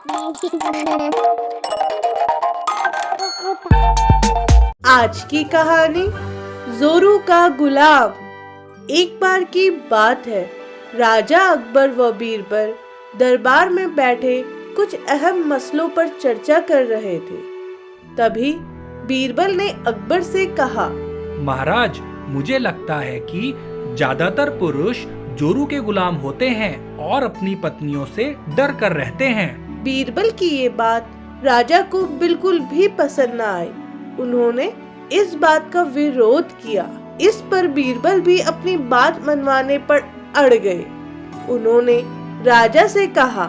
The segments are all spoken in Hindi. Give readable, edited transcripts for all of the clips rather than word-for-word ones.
आज की कहानी जोरू का गुलाम। एक बार की बात है, राजा अकबर व बीरबल दरबार में बैठे कुछ अहम मसलों पर चर्चा कर रहे थे। तभी बीरबल ने अकबर से कहा, महाराज, मुझे लगता है कि ज्यादातर पुरुष जोरू के गुलाम होते हैं और अपनी पत्नियों से डर कर रहते हैं। बीरबल की ये बात राजा को बिल्कुल भी पसंद न आई। उन्होंने इस बात का विरोध किया। इस पर बीरबल भी अपनी बात मनवाने पर अड़ गए। उन्होंने राजा से कहा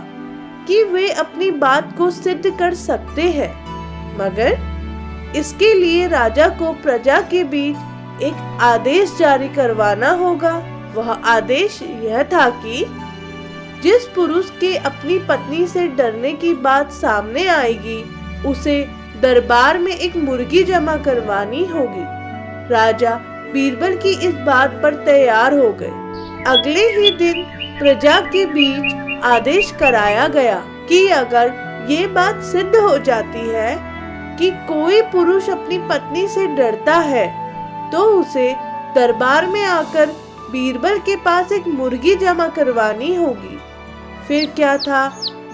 कि वे अपनी बात को सिद्ध कर सकते हैं, मगर इसके लिए राजा को प्रजा के बीच एक आदेश जारी करवाना होगा। वह आदेश यह था कि जिस पुरुष के अपनी पत्नी से डरने की बात सामने आएगी, उसे दरबार में एक मुर्गी जमा करवानी होगी। राजा बीरबल की इस बात पर तैयार हो गए। अगले ही दिन प्रजा के बीच आदेश कराया गया कि अगर ये बात सिद्ध हो जाती है कि कोई पुरुष अपनी पत्नी से डरता है, तो उसे दरबार में आकर बीरबल के पास एक मुर्गी जमा करवानी होगी। फिर क्या था,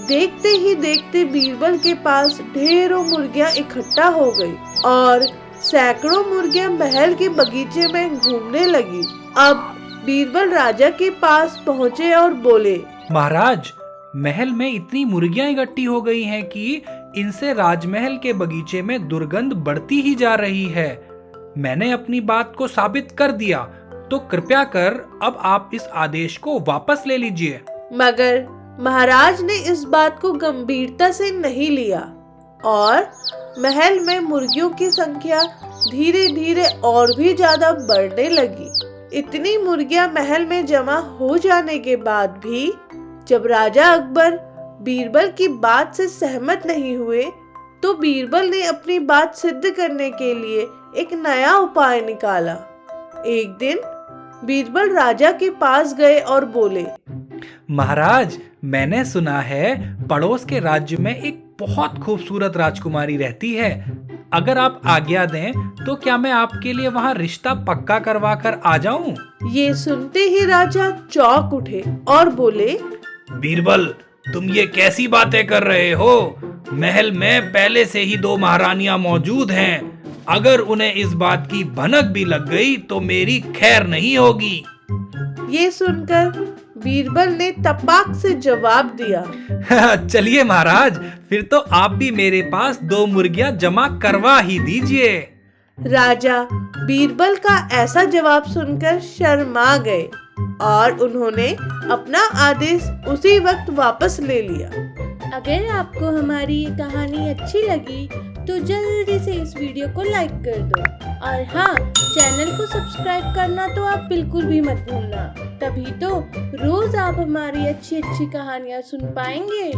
देखते ही देखते बीरबल के पास ढेरों मुर्गियां इकट्ठा हो गई और सैकड़ों मुर्गियां महल के बगीचे में घूमने लगी। अब बीरबल राजा के पास पहुँचे और बोले, महाराज, महल में इतनी मुर्गियां इकट्ठी हो गई हैं कि इनसे राजमहल के बगीचे में दुर्गंध बढ़ती ही जा रही है। मैंने अपनी बात को साबित कर दिया, तो कृपया कर अब आप इस आदेश को वापस ले लीजिए। मगर महाराज ने इस बात को गंभीरता से नहीं लिया और महल में मुर्गियों की संख्या धीरे धीरे और भी ज्यादा बढ़ने लगी। इतनी मुर्गियां महल में जमा हो जाने के बाद भी जब राजा अकबर बीरबल की बात से सहमत नहीं हुए, तो बीरबल ने अपनी बात सिद्ध करने के लिए एक नया उपाय निकाला। एक दिन बीरबल राजा के पास गए और बोले, महाराज, मैंने सुना है पड़ोस के राज्य में एक बहुत खूबसूरत राजकुमारी रहती है। अगर आप आज्ञा दें तो क्या मैं आपके लिए वहाँ रिश्ता पक्का करवा कर आ जाऊं? ये सुनते ही राजा चौंक उठे और बोले, बीरबल, तुम ये कैसी बातें कर रहे हो? महल में पहले से ही 2 महारानियां मौजूद हैं। अगर उन्हें इस बात की भनक भी लग गई तो मेरी खैर नहीं होगी। ये सुनकर बीरबल ने तपाक से जवाब दिया, चलिए महाराज, फिर तो आप भी मेरे पास 2 मुर्गियां जमा करवा ही दीजिए। राजा बीरबल का ऐसा जवाब सुनकर शर्मा गए और उन्होंने अपना आदेश उसी वक्त वापस ले लिया। अगर आपको हमारी ये कहानी अच्छी लगी तो जल्दी से इस वीडियो को लाइक कर दो और हाँ, चैनल को सब्सक्राइब करना तो आप बिल्कुल भी मत भूलना। तभी तो रोज आप हमारी अच्छी अच्छी कहानियाँ सुन पाएंगे।